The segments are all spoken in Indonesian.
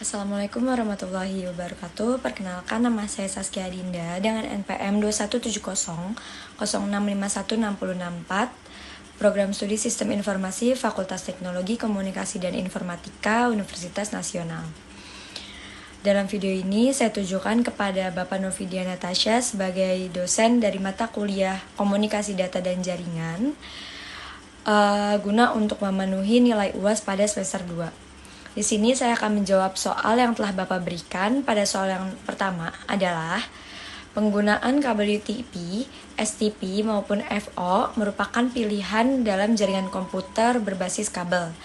Assalamualaikum warahmatullahi wabarakatuh. Perkenalkan, nama saya Saskia Dinda dengan NPM 217006516064, Program Studi Sistem Informasi Fakultas Teknologi Komunikasi dan Informatika Universitas Nasional. Dalam video ini saya tujukan kepada Bapak Novidia Natasha sebagai dosen dari mata kuliah Komunikasi Data dan Jaringan, guna untuk memenuhi nilai UAS pada semester 2. Di sini saya akan menjawab soal yang telah Bapak berikan. Pada soal yang pertama adalah penggunaan kabel UTP, STP maupun FO merupakan pilihan dalam jaringan komputer berbasis kabel.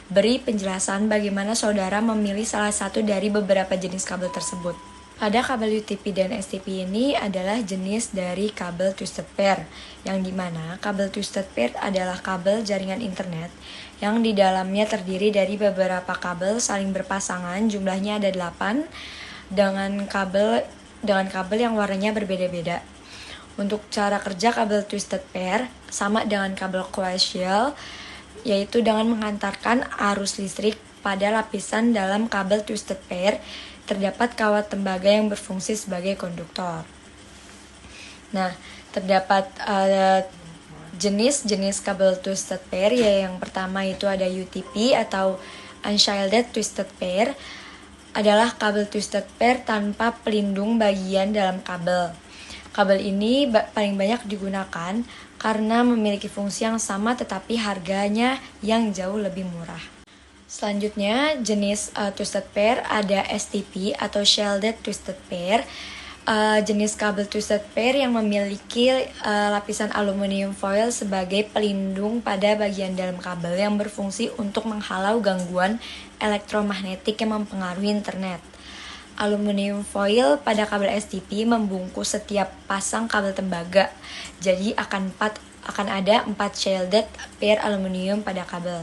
Beri penjelasan bagaimana saudara memilih salah satu dari beberapa jenis kabel tersebut. Pada kabel UTP dan STP ini adalah jenis dari kabel twisted pair, yang dimana kabel twisted pair adalah kabel jaringan internet yang di dalamnya terdiri dari beberapa kabel saling berpasangan, jumlahnya ada 8, dengan kabel yang warnanya berbeda-beda. Untuk cara kerja kabel twisted pair sama dengan kabel coaxial, yaitu dengan menghantarkan arus listrik pada lapisan dalam kabel twisted pair terdapat kawat tembaga yang berfungsi sebagai konduktor. Nah, terdapat jenis-jenis kabel twisted pair, ya, yang pertama itu ada UTP atau Unshielded Twisted Pair, adalah kabel twisted pair tanpa pelindung bagian dalam kabel. Kabel ini paling banyak digunakan karena memiliki fungsi yang sama tetapi harganya yang jauh lebih murah. Selanjutnya, jenis twisted pair ada STP atau Shielded Twisted Pair. Jenis kabel twisted pair yang memiliki lapisan aluminium foil sebagai pelindung pada bagian dalam kabel yang berfungsi untuk menghalau gangguan elektromagnetik yang mempengaruhi internet. Aluminium foil pada kabel STP membungkus setiap pasang kabel tembaga. Jadi akan ada 4 shielded pair aluminium pada kabel.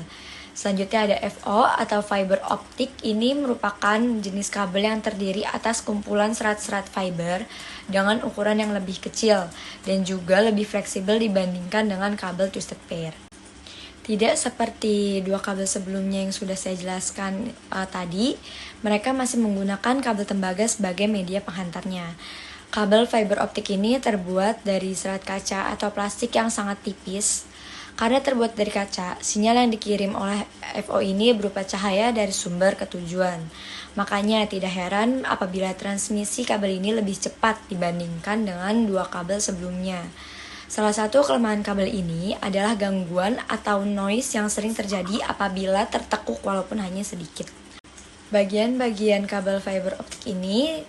Selanjutnya ada FO atau fiber optik. Ini merupakan jenis kabel yang terdiri atas kumpulan serat-serat fiber dengan ukuran yang lebih kecil dan juga lebih fleksibel dibandingkan dengan kabel twisted pair. Tidak seperti dua kabel sebelumnya yang sudah saya jelaskan tadi, mereka masih menggunakan kabel tembaga sebagai media penghantarnya. Kabel fiber optik ini terbuat dari serat kaca atau plastik yang sangat tipis. Karena terbuat dari kaca, sinyal yang dikirim oleh FO ini berupa cahaya dari sumber ke tujuan. Makanya tidak heran apabila transmisi kabel ini lebih cepat dibandingkan dengan dua kabel sebelumnya. Salah satu kelemahan kabel ini adalah gangguan atau noise yang sering terjadi apabila tertekuk walaupun hanya sedikit. Bagian-bagian kabel fiber optik ini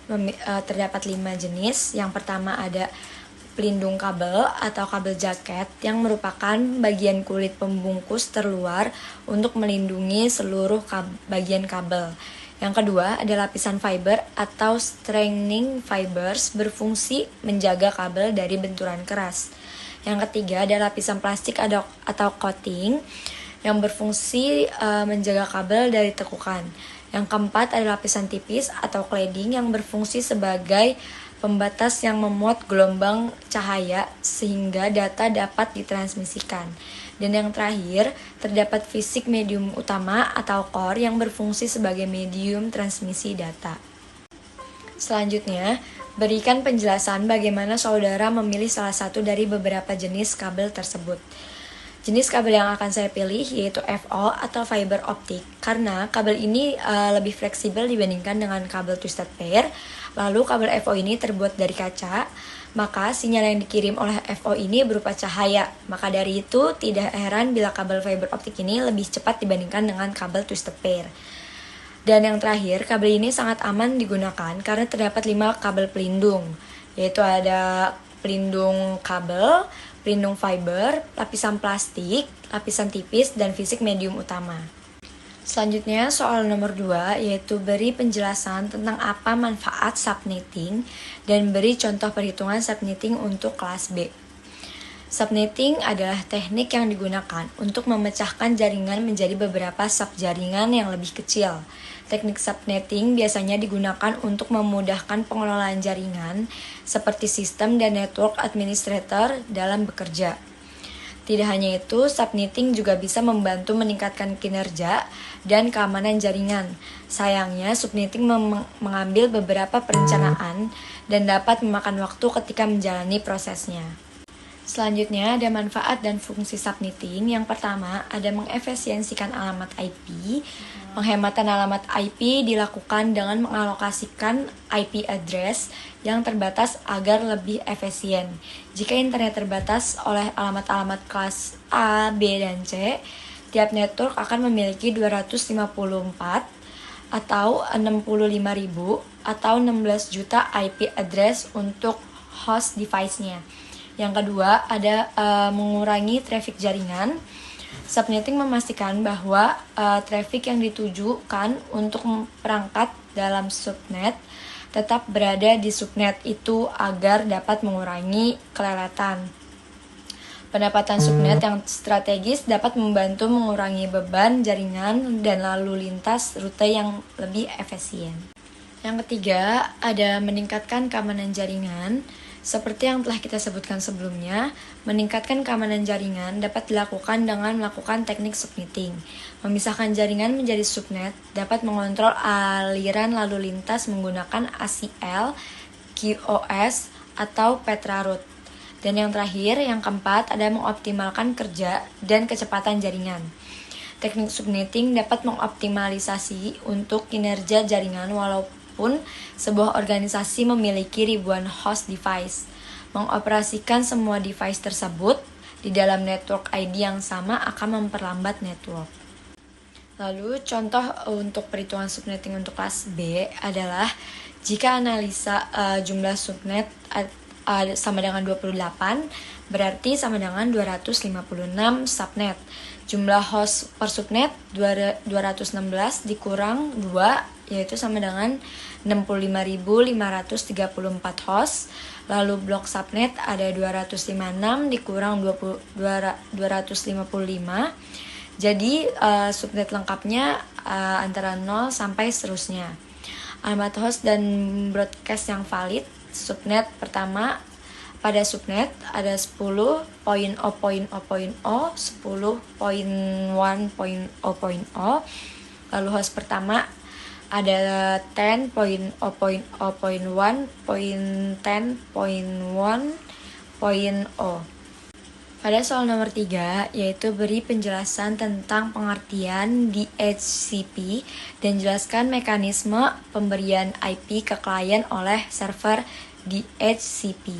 terdapat 5 jenis. Yang pertama ada pelindung kabel atau kabel jaket yang merupakan bagian kulit pembungkus terluar untuk melindungi seluruh bagian kabel. Yang kedua ada lapisan fiber atau strengthening fibers berfungsi menjaga kabel dari benturan keras. Yang ketiga ada lapisan plastik atau coating yang berfungsi menjaga kabel dari tekukan. Yang keempat ada lapisan tipis atau cladding yang berfungsi sebagai pembatas yang memuat gelombang cahaya sehingga data dapat ditransmisikan. Dan yang terakhir, terdapat fisik medium utama atau core yang berfungsi sebagai medium transmisi data. Selanjutnya, berikan penjelasan bagaimana saudara memilih salah satu dari beberapa jenis kabel tersebut. Jenis kabel yang akan saya pilih yaitu FO atau fiber optik karena kabel ini lebih fleksibel dibandingkan dengan kabel twisted pair. Lalu kabel FO ini terbuat dari kaca, maka sinyal yang dikirim oleh FO ini berupa cahaya. Maka dari itu tidak heran bila kabel fiber optik ini lebih cepat dibandingkan dengan kabel twisted pair. Dan yang terakhir, kabel ini sangat aman digunakan karena terdapat 5 kabel pelindung, yaitu ada pelindung kabel, pelindung fiber, lapisan plastik, lapisan tipis, dan fisik medium utama. Selanjutnya soal nomor 2 yaitu beri penjelasan tentang apa manfaat subnetting dan beri contoh perhitungan subnetting untuk kelas B. Subnetting adalah teknik yang digunakan untuk memecahkan jaringan menjadi beberapa subjaringan yang lebih kecil. Teknik subnetting biasanya digunakan untuk memudahkan pengelolaan jaringan seperti sistem dan network administrator dalam bekerja. Tidak hanya itu, subnetting juga bisa membantu meningkatkan kinerja dan keamanan jaringan. Sayangnya, subnetting mengambil beberapa perencanaan dan dapat memakan waktu ketika menjalani prosesnya. Selanjutnya, ada manfaat dan fungsi subnetting. Yang pertama, ada mengefisiensikan alamat IP. Penghematan alamat IP dilakukan dengan mengalokasikan IP address yang terbatas agar lebih efisien. Jika internet terbatas oleh alamat-alamat kelas A, B, dan C, tiap network akan memiliki 254 atau 65.000 atau 16 juta IP address untuk host device-nya. Yang kedua, ada mengurangi traffic jaringan. Subnetting memastikan bahwa traffic yang ditujukan untuk perangkat dalam subnet tetap berada di subnet itu agar dapat mengurangi kelelatan. Pendapatan subnet yang strategis dapat membantu mengurangi beban jaringan dan lalu lintas rute yang lebih efisien. Yang ketiga, ada meningkatkan keamanan jaringan. Seperti yang telah kita sebutkan sebelumnya, meningkatkan keamanan jaringan dapat dilakukan dengan melakukan teknik subnetting. Memisahkan jaringan menjadi subnet dapat mengontrol aliran lalu lintas menggunakan ACL, QoS, atau Petra Route. Dan yang terakhir, yang keempat, ada mengoptimalkan kerja dan kecepatan jaringan. Teknik subnetting dapat mengoptimalisasi untuk kinerja jaringan walaupun sebuah organisasi memiliki ribuan host device. Mengoperasikan semua device tersebut di dalam network ID yang sama akan memperlambat network. Lalu contoh untuk perhitungan subnetting untuk kelas B adalah jika analisa jumlah subnet sama dengan 28, berarti sama dengan 256 subnet. Jumlah host per subnet 216 dikurang 2, yaitu sama dengan 65.534 host. Lalu blok subnet ada 256 dikurang 255. Jadi subnet lengkapnya antara 0 sampai seterusnya. Alamat host dan broadcast yang valid. Subnet pertama, pada subnet ada 10.0.0.0, 10.1.0.0. Lalu host pertama ada 10.0.1.10.1.0. Pada soal nomor 3, yaitu beri penjelasan tentang pengertian DHCP dan jelaskan mekanisme pemberian IP ke klien oleh server DHCP.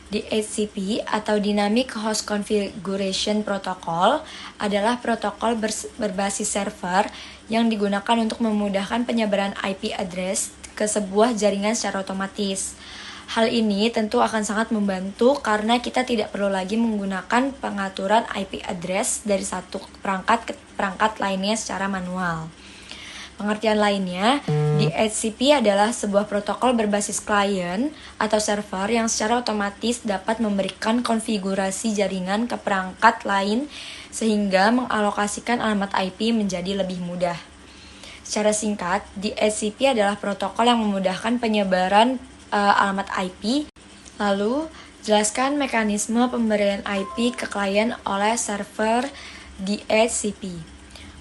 DHCP atau Dynamic Host Configuration Protocol adalah protokol berbasis server yang digunakan untuk memudahkan penyebaran IP address ke sebuah jaringan secara otomatis. Hal ini tentu akan sangat membantu karena kita tidak perlu lagi menggunakan pengaturan IP address dari satu perangkat ke perangkat lainnya secara manual. Pengertian lainnya, DHCP adalah sebuah protokol berbasis klien atau server yang secara otomatis dapat memberikan konfigurasi jaringan ke perangkat lain sehingga mengalokasikan alamat IP menjadi lebih mudah. Secara singkat, DHCP adalah protokol yang memudahkan penyebaran alamat IP. Lalu, jelaskan mekanisme pemberian IP ke klien oleh server DHCP.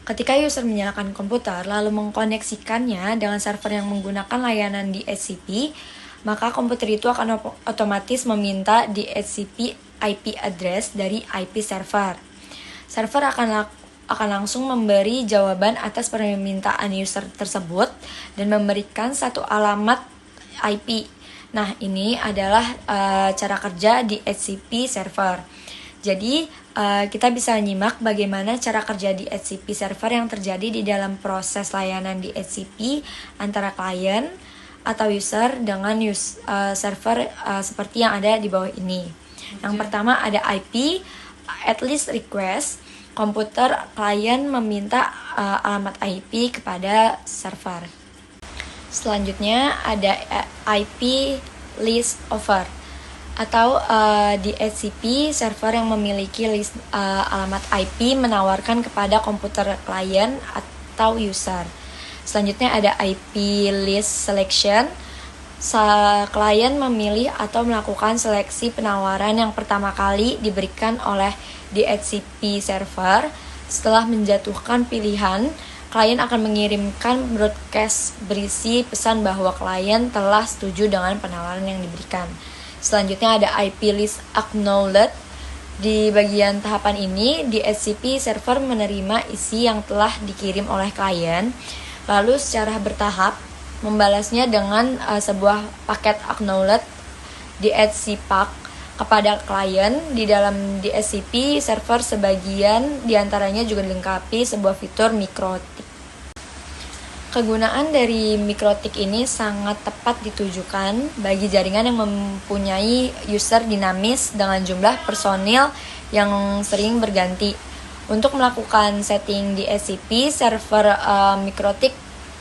Ketika user menyalakan komputer lalu mengkoneksikannya dengan server yang menggunakan layanan DHCP, maka komputer itu akan otomatis meminta DHCP IP address dari IP server. Server akan langsung memberi jawaban atas permintaan user tersebut dan memberikan satu alamat IP. Nah, ini adalah cara kerja DHCP server. Jadi, kita bisa nyimak bagaimana cara kerja DHCP server yang terjadi di dalam proses layanan DHCP antara klien atau user dengan server seperti yang ada di bawah ini. Yang pertama ada IP, at least request. Komputer klien meminta alamat IP kepada server. Selanjutnya ada IP list offer atau DHCP server yang memiliki list alamat IP menawarkan kepada komputer klien atau user. Selanjutnya ada IP list selection. klien memilih atau melakukan seleksi penawaran yang pertama kali diberikan oleh DHCP server. Setelah menjatuhkan pilihan, klien akan mengirimkan broadcast berisi pesan bahwa klien telah setuju dengan penawaran yang diberikan. Selanjutnya ada IP list acknowledge. Di bagian tahapan ini, DHCP server menerima isi yang telah dikirim oleh klien, lalu secara bertahap membalasnya dengan sebuah paket acknowledge DHCPACK kepada klien. Di dalam DHCP server sebagian diantaranya juga dilengkapi sebuah fitur mikrotik. Kegunaan dari mikrotik ini sangat tepat ditujukan bagi jaringan yang mempunyai user dinamis dengan jumlah personil yang sering berganti. Untuk melakukan setting DHCP, server mikrotik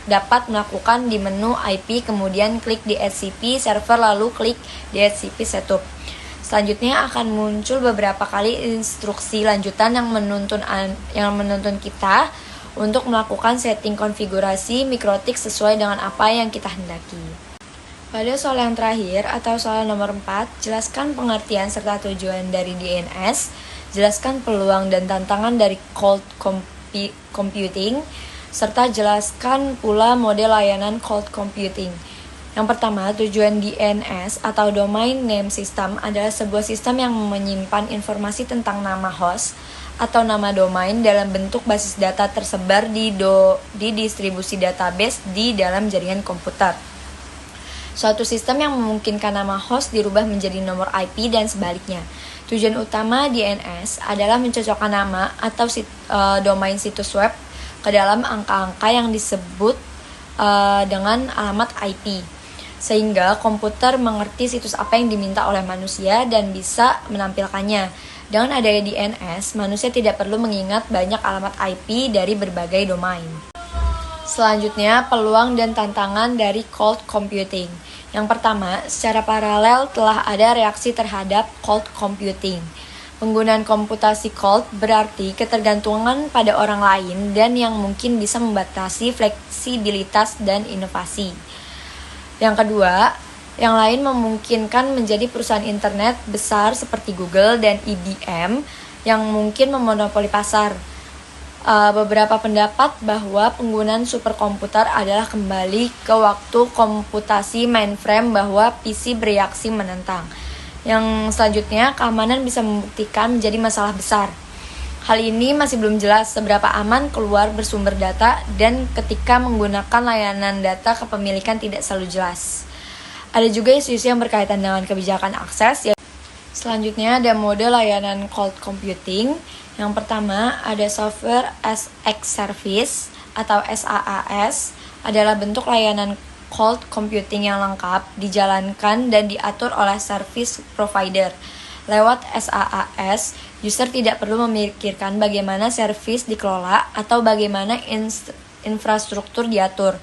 dapat melakukan di menu IP, kemudian klik DHCP server, lalu klik DHCP setup. Selanjutnya akan muncul beberapa kali instruksi lanjutan yang menuntun kita untuk melakukan setting konfigurasi mikrotik sesuai dengan apa yang kita hendaki. Pada soal yang terakhir atau soal nomor 4, jelaskan pengertian serta tujuan dari DNS, jelaskan peluang dan tantangan dari cloud computing, serta jelaskan pula model layanan cloud computing. Yang pertama, tujuan DNS atau Domain Name System adalah sebuah sistem yang menyimpan informasi tentang nama host atau nama domain dalam bentuk basis data tersebar di distribusi database di dalam jaringan komputer. Suatu sistem yang memungkinkan nama host dirubah menjadi nomor IP dan sebaliknya. Tujuan utama DNS adalah mencocokkan nama atau domain situs web ke dalam angka-angka yang disebut dengan alamat IP, sehingga komputer mengerti situs apa yang diminta oleh manusia dan bisa menampilkannya. Dengan adanya DNS, manusia tidak perlu mengingat banyak alamat IP dari berbagai domain. Selanjutnya, peluang dan tantangan dari cloud computing. Yang pertama, secara paralel telah ada reaksi terhadap cloud computing. Penggunaan komputasi cloud berarti ketergantungan pada orang lain dan yang mungkin bisa membatasi fleksibilitas dan inovasi. Yang kedua, yang lain memungkinkan menjadi perusahaan internet besar seperti Google dan IBM yang mungkin memonopoli pasar. Beberapa pendapat bahwa penggunaan superkomputer adalah kembali ke waktu komputasi mainframe bahwa PC bereaksi menentang. Yang selanjutnya, keamanan bisa membuktikan menjadi masalah besar. Hal ini masih belum jelas seberapa aman keluar bersumber data dan ketika menggunakan layanan data kepemilikan tidak selalu jelas. Ada juga isu-isu yang berkaitan dengan kebijakan akses. Selanjutnya ada mode layanan cloud computing. Yang pertama ada software as a service atau SaaS, adalah bentuk layanan cloud computing yang lengkap, dijalankan dan diatur oleh service provider. Lewat SaaS, user tidak perlu memikirkan bagaimana service dikelola atau bagaimana infrastruktur diatur.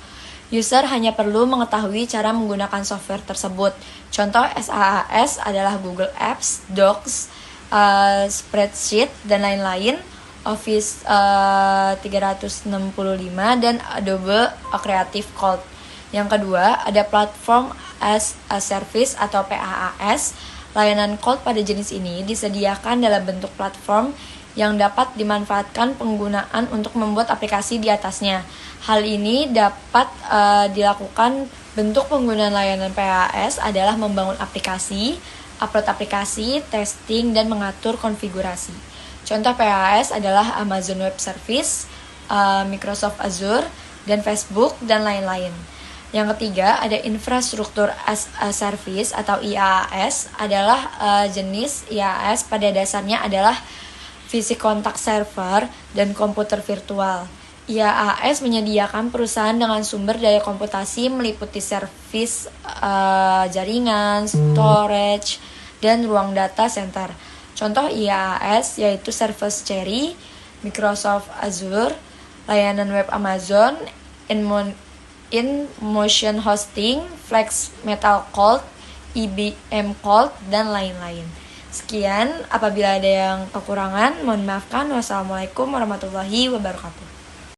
User hanya perlu mengetahui cara menggunakan software tersebut. Contoh SaaS adalah Google Apps, Docs, Spreadsheet, dan lain-lain, Office 365, dan Adobe Creative Cloud. Yang kedua, ada Platform as a Service atau PaaS. Layanan cloud pada jenis ini disediakan dalam bentuk platform yang dapat dimanfaatkan penggunaan untuk membuat aplikasi di atasnya. Hal ini dapat dilakukan. Bentuk penggunaan layanan PaaS adalah membangun aplikasi, upload aplikasi, testing, dan mengatur konfigurasi. Contoh PaaS adalah Amazon Web Service, Microsoft Azure, dan Facebook, dan lain-lain. Yang ketiga, ada infrastruktur as a service atau IaaS, adalah jenis IaaS pada dasarnya adalah fisik kontak server dan komputer virtual. IaaS menyediakan perusahaan dengan sumber daya komputasi meliputi servis jaringan, storage, dan ruang data center. Contoh IaaS yaitu Service Cherry, Microsoft Azure, layanan web Amazon, InMotion Hosting, Flex Metal Cloud, IBM Cloud, dan lain-lain. Sekian, apabila ada yang kekurangan, mohon maafkan. Wassalamualaikum warahmatullahi wabarakatuh.